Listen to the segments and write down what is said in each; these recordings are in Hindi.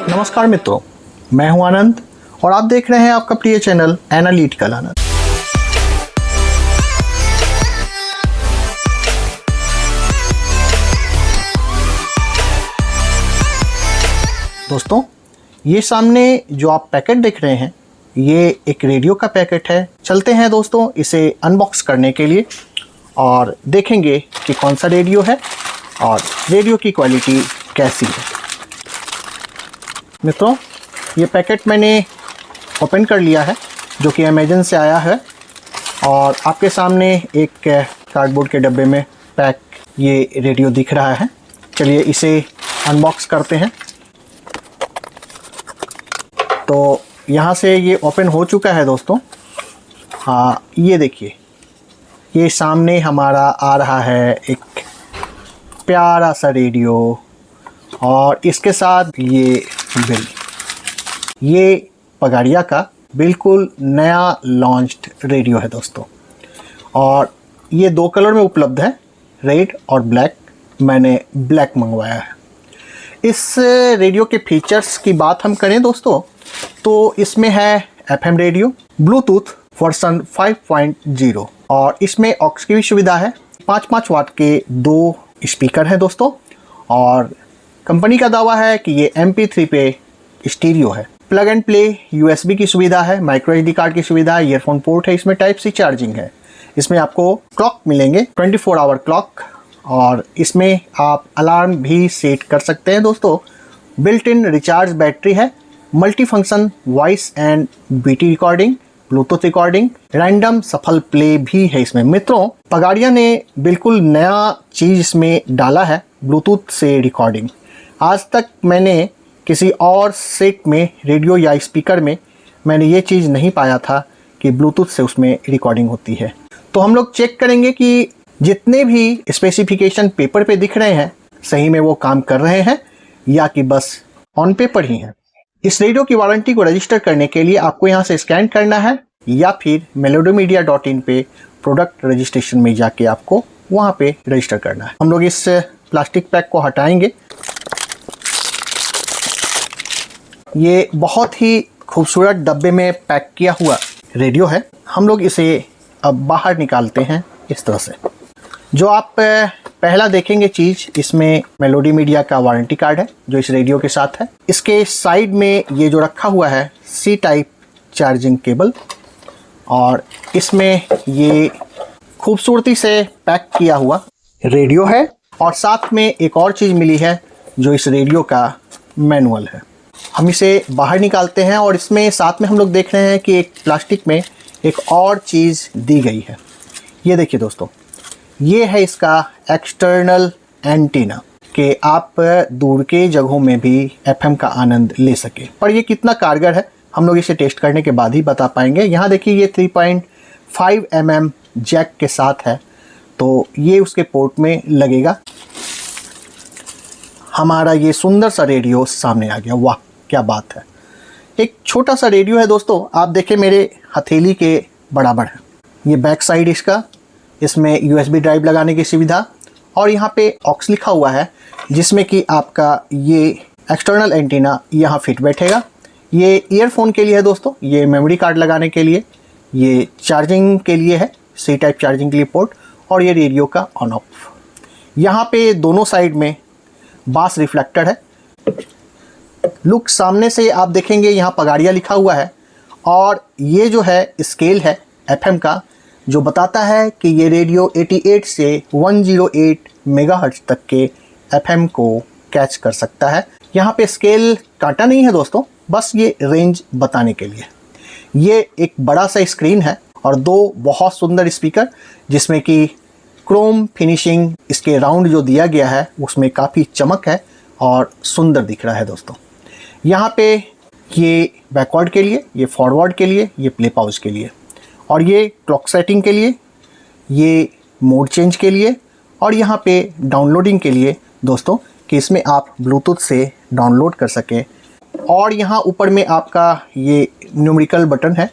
नमस्कार मित्रों, मैं हूं आनंद और आप देख रहे हैं आपका प्रिय चैनल एनालिटिकल आनंद। दोस्तों, ये सामने जो आप पैकेट देख रहे हैं ये एक रेडियो का पैकेट है। चलते हैं दोस्तों इसे अनबॉक्स करने के लिए और देखेंगे कि कौन सा रेडियो है और रेडियो की क्वालिटी कैसी है। मित्रों, ये पैकेट मैंने ओपन कर लिया है जो कि अमेज़न से आया है और आपके सामने एक कार्डबोर्ड के डब्बे में पैक ये रेडियो दिख रहा है। चलिए इसे अनबॉक्स करते हैं। तो यहाँ से ये ओपन हो चुका है दोस्तों। हाँ, ये देखिए, ये सामने हमारा आ रहा है एक प्यारा सा रेडियो और इसके साथ ये बिल। ये पगाड़िया का बिल्कुल नया लॉन्च्ड रेडियो है दोस्तों और ये 2 कलर में उपलब्ध है, रेड और ब्लैक। मैंने ब्लैक मंगवाया है। इस रेडियो के फीचर्स की बात हम करें दोस्तों तो इसमें है FM रेडियो, ब्लूटूथ वर्जन 5.0 और इसमें ऑक्स की भी सुविधा है। 5 वाट के 2 स्पीकर हैं दोस्तों और कंपनी का दावा है कि ये MP3 पे स्टीरियो है। प्लग एंड प्ले USB की सुविधा है, माइक्रो SD कार्ड की सुविधा है, ईयरफोन पोर्ट है, इसमें टाइप C चार्जिंग है। इसमें आपको क्लॉक मिलेंगे, 24 आवर क्लॉक, और इसमें आप अलार्म भी सेट कर सकते हैं दोस्तों। बिल्ट इन रिचार्ज बैटरी है, multi function voice and BT recording, Bluetooth recording, random सफल प्ले भी है इसमें। मित्रों, पगाड़िया ने बिल्कुल नया चीज़ इसमें डाला है, ब्लूटूथ से रिकॉर्डिंग। आज तक मैंने किसी और सेट में रेडियो या स्पीकर में मैंने ये चीज़ नहीं पाया था कि ब्लूटूथ से उसमें रिकॉर्डिंग होती है। तो हम लोग चेक करेंगे कि जितने भी स्पेसिफिकेशन पेपर पे दिख रहे हैं सही में वो काम कर रहे हैं या कि बस ऑन पेपर ही हैं। इस रेडियो की वारंटी को रजिस्टर करने के लिए आपको यहाँ से स्कैन करना है या फिर melodymedia.in पे प्रोडक्ट रजिस्ट्रेशन में जाके आपको वहाँ पे रजिस्टर करना है। हम लोग इस प्लास्टिक पैक को हटाएंगे। ये बहुत ही खूबसूरत डब्बे में पैक किया हुआ रेडियो है। हम लोग इसे अब बाहर निकालते हैं इस तरह से। जो आप पहला देखेंगे चीज़, इसमें मेलोडी मीडिया का वारंटी कार्ड है जो इस रेडियो के साथ है। इसके साइड में ये जो रखा हुआ है C टाइप चार्जिंग केबल और इसमें ये खूबसूरती से पैक किया हुआ रेडियो है और साथ में एक और चीज़ मिली है जो इस रेडियो का मैनुअल है। हम इसे बाहर निकालते हैं और इसमें साथ में हम लोग देख रहे हैं कि एक प्लास्टिक में एक और चीज़ दी गई है। ये देखिए दोस्तों, ये है इसका एक्सटर्नल एंटीना कि आप दूर के जगहों में भी FM का आनंद ले सके। पर ये कितना कारगर है हम लोग इसे टेस्ट करने के बाद ही बता पाएंगे। यहाँ देखिए, ये 3.5 mm जैक के साथ है तो ये उसके पोर्ट में लगेगा। हमारा ये सुंदर सा रेडियो सामने आ गया। वाह, क्या बात है। एक छोटा सा रेडियो है दोस्तों, आप देखें मेरे हथेली के बराबर है। ये बैक साइड इसका, इसमें USB ड्राइव लगाने की सुविधा और यहाँ पे ऑक्स लिखा हुआ है जिसमें कि आपका ये एक्सटर्नल एंटीना यहाँ फिट बैठेगा। ये ईयरफोन के लिए है दोस्तों, ये मेमोरी कार्ड लगाने के लिए, ये चार्जिंग के लिए है, C टाइप चार्जिंग के लिए पोर्ट, और ये रेडियो का ऑन ऑफ। यहाँ पे दोनों साइड में बास रिफ्लेक्टर है। लुक सामने से आप देखेंगे यहाँ पगाड़िया लिखा हुआ है और ये जो है स्केल है FM का जो बताता है कि ये रेडियो 88 से 108 मेगाहर्ट्ज तक के FM को कैच कर सकता है। यहाँ पे स्केल काटा नहीं है दोस्तों, बस ये रेंज बताने के लिए। ये एक बड़ा सा स्क्रीन है और 2 बहुत सुंदर स्पीकर जिसमें कि क्रोम फिनिशिंग इसके राउंड जो दिया गया है उसमें काफ़ी चमक है और सुंदर दिख रहा है दोस्तों। यहाँ पे ये बैकवर्ड के लिए, ये फॉरवर्ड के लिए, ये प्ले पाउज के लिए और ये क्लॉक सेटिंग के लिए, ये मोड चेंज के लिए और यहाँ पे डाउनलोडिंग के लिए दोस्तों कि इसमें आप ब्लूटूथ से डाउनलोड कर सकें। और यहाँ ऊपर में आपका ये न्यूमेरिकल बटन है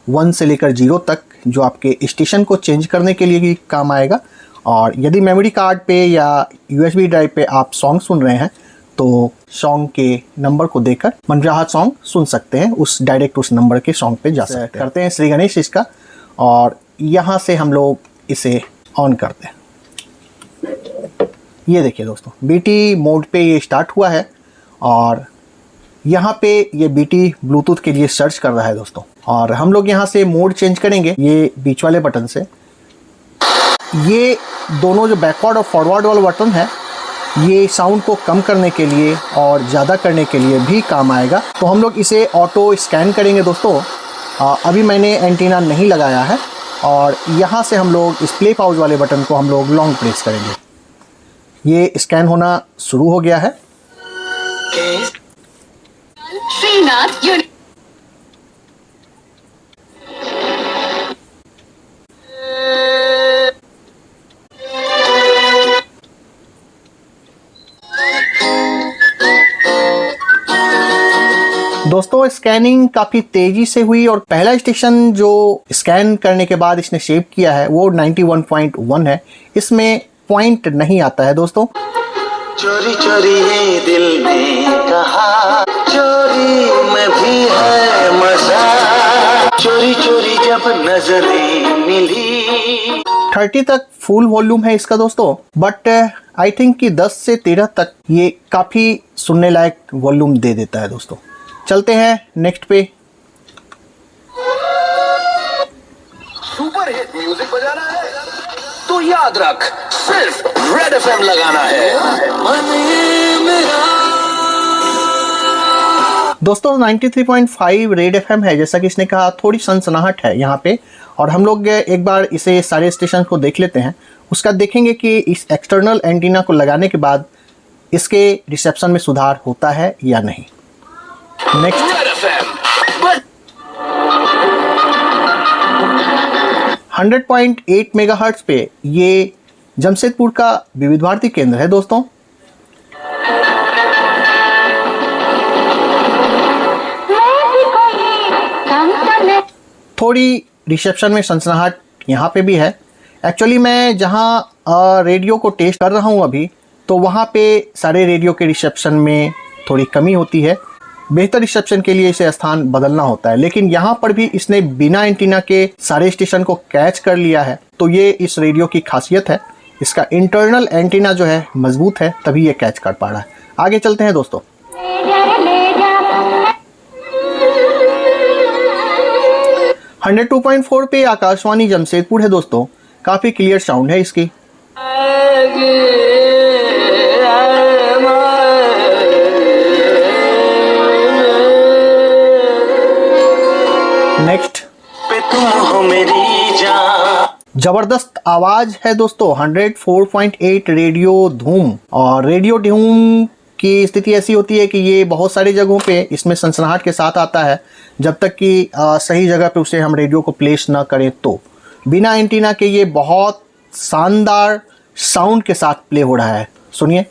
1 से लेकर 0 तक जो आपके स्टेशन को चेंज करने के लिए भी काम आएगा। और यदि मेमोरी कार्ड पे या USB ड्राइव पे आप सॉन्ग सुन रहे हैं तो सॉन्ग के नंबर को देकर मनचाहा सॉन्ग सुन सकते हैं, उस डायरेक्ट उस नंबर के सॉन्ग पे जा सकते हैं। करते हैं श्री गणेश इसका, और यहाँ से हम लोग इसे ऑन करते हैं। ये देखिए दोस्तों, बीटी मोड पे ये स्टार्ट हुआ है और यहाँ पे ये बीटी ब्लूटूथ के लिए सर्च कर रहा है दोस्तों। और हम लोग यहाँ से मोड चेंज करेंगे ये बीच वाले बटन से। ये दोनों जो बैकवर्ड और फॉरवर्ड वाला बटन है, ये साउंड को कम करने के लिए और ज़्यादा करने के लिए भी काम आएगा। तो हम लोग इसे ऑटो स्कैन करेंगे दोस्तों। अभी मैंने एंटीना नहीं लगाया है, और यहाँ से हम लोग इस प्ले पाउज वाले बटन को हम लोग लॉन्ग प्रेस करेंगे। ये स्कैन होना शुरू हो गया है। दोस्तों स्कैनिंग काफ़ी तेज़ी से हुई, और पहला स्टेशन जो स्कैन करने के बाद इसने सेव किया है वो 91.1 है। इसमें पॉइंट नहीं आता है दोस्तों। चोरी चोरी है दिल में कहा, चोरी में भी है मजा, चोरी चोरी जब नजरें मिली। 30 तक फुल वॉल्यूम है इसका दोस्तों, बट आई थिंक कि 10 से 13 तक ये काफ़ी सुनने लायक वॉल्यूम दे देता है दोस्तों। चलते हैं नेक्स्ट पे। सुपर हिट म्यूजिक बजाना है तो याद रख, सिर्फ रेड एफएम लगाना है। दोस्तों 93.5 रेड एफएम है, जैसा कि इसने कहा थोड़ी सनसनाहट है यहाँ पे। और हम लोग एक बार इसे सारे स्टेशन को देख लेते हैं, उसका देखेंगे कि इस एक्सटर्नल एंटीना को लगाने के बाद इसके रिसेप्शन में सुधार होता है या नहीं। नेक्स्ट 100.8 मेगाहर्ट्ज पे ये जमशेदपुर का विविध भारती केंद्र है दोस्तों। थोड़ी रिसेप्शन में सनसनाहट यहाँ पे भी है। एक्चुअली मैं जहाँ रेडियो को टेस्ट कर रहा हूँ अभी, तो वहाँ पे सारे रेडियो के रिसेप्शन में थोड़ी कमी होती है। बेहतर रिसेप्शन के लिए इसे स्थान बदलना होता है, लेकिन यहाँ पर भी इसने बिना एंटीना के सारे स्टेशन को कैच कर लिया है। तो ये इस रेडियो की खासियत है, इसका इंटरनल एंटीना जो है मजबूत है, तभी ये कैच कर पा रहा है। आगे चलते हैं दोस्तों। 102.4 पे आकाशवाणी जमशेदपुर है दोस्तों, काफ़ी क्लियर साउंड है इसकी। नेक्स्ट जबरदस्त आवाज है दोस्तों, 104.8 रेडियो धूम। और रेडियो धूम की स्थिति ऐसी होती है कि ये बहुत सारी जगहों पे इसमें सनसनाहट के साथ आता है, जब तक कि सही जगह पे उसे हम रेडियो को प्लेस ना करें। तो बिना एंटीना के ये बहुत शानदार साउंड के साथ प्ले हो रहा है, सुनिए।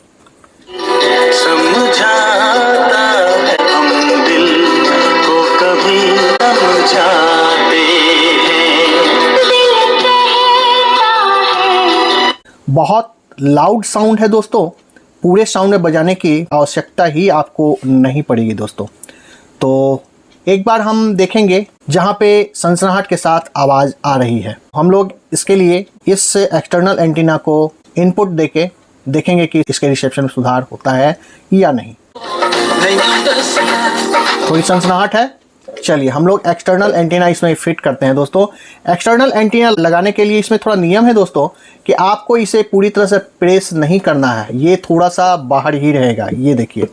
बहुत लाउड साउंड है दोस्तों, पूरे साउंड में बजाने की आवश्यकता ही आपको नहीं पड़ेगी दोस्तों। तो एक बार हम देखेंगे जहाँ पे सनसनाहट के साथ आवाज़ आ रही है। हम लोग इसके लिए इस एक्सटर्नल एंटीना को इनपुट देके देखेंगे कि इसके रिसेप्शन में सुधार होता है या नहीं। थोड़ी सनसनाहट है, चलिए हम लोग एक्सटर्नल एंटीना इसमें फिट करते हैं दोस्तों। एक्सटर्नल एंटीना लगाने के लिए इसमें थोड़ा नियम है दोस्तों कि आपको इसे पूरी तरह से प्रेस नहीं करना है, ये थोड़ा सा बाहर ही रहेगा। ये देखिए,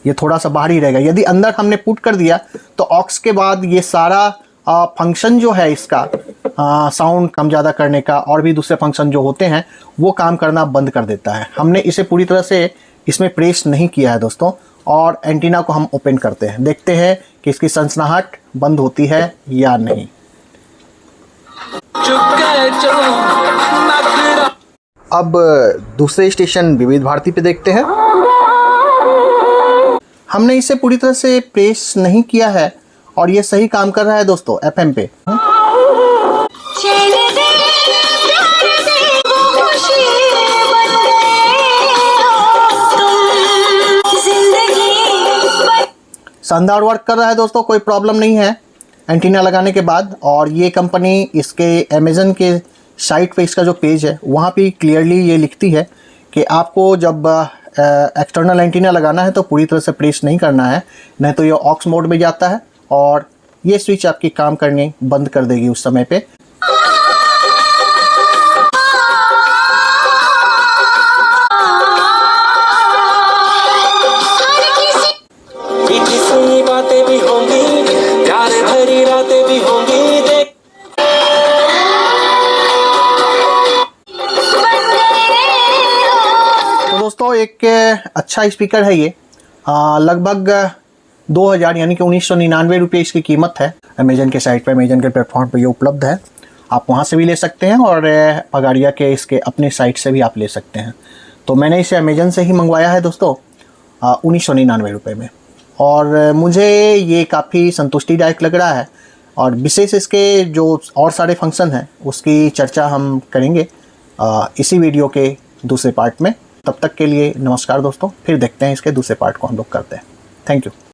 ये थोड़ा सा बाहर ही रहेगा। यदि अंदर हमने पुट कर दिया तो ऑक्स के बाद ये सारा फंक्शन जो है इसका साउंड कम ज़्यादा करने का और भी दूसरे फंक्शन जो होते हैं वो काम करना बंद कर देता है। हमने इसे पूरी तरह से इसमें प्रेस नहीं किया है दोस्तों। और एंटीना को हम ओपन करते हैं, देखते हैं कि इसकी सनसनाहट बंद होती है या नहीं। अब दूसरे स्टेशन विविध भारती पे देखते हैं। हमने इसे पूरी तरह से प्रेस नहीं किया है और ये सही काम कर रहा है दोस्तों एफएम पे। शानदार वर्क कर रहा है दोस्तों, कोई प्रॉब्लम नहीं है एंटीना लगाने के बाद। और ये कंपनी इसके अमेज़न के साइट पे इसका जो पेज है वहाँ पे क्लियरली ये लिखती है कि आपको जब एक्सटर्नल एंटीना लगाना है तो पूरी तरह से प्रेस नहीं करना है, नहीं तो ये ऑक्स मोड में जाता है और ये स्विच आपकी काम करनी बंद कर देगी उस समय पे। बातें भी होंगी, प्यार भरी रातें भी होंगी, देख तो दोस्तों एक अच्छा स्पीकर है ये, लगभग 2000 यानी कि 1999 रुपये इसकी कीमत है। अमेजन के साइट पे, अमेजन के प्लेटफॉर्म पे ये उपलब्ध है, आप वहाँ से भी ले सकते हैं और पगाड़िया के इसके अपने साइट से भी आप ले सकते हैं। तो मैंने इसे अमेजन से ही मंगवाया है दोस्तों 1999 रुपये में, और मुझे ये काफ़ी संतुष्टिदायक लग रहा है। और विशेष इसके जो और सारे फंक्शन हैं उसकी चर्चा हम करेंगे इसी वीडियो के दूसरे पार्ट में। तब तक के लिए नमस्कार दोस्तों, फिर देखते हैं इसके दूसरे पार्ट को हम लोग करते हैं। Thank you.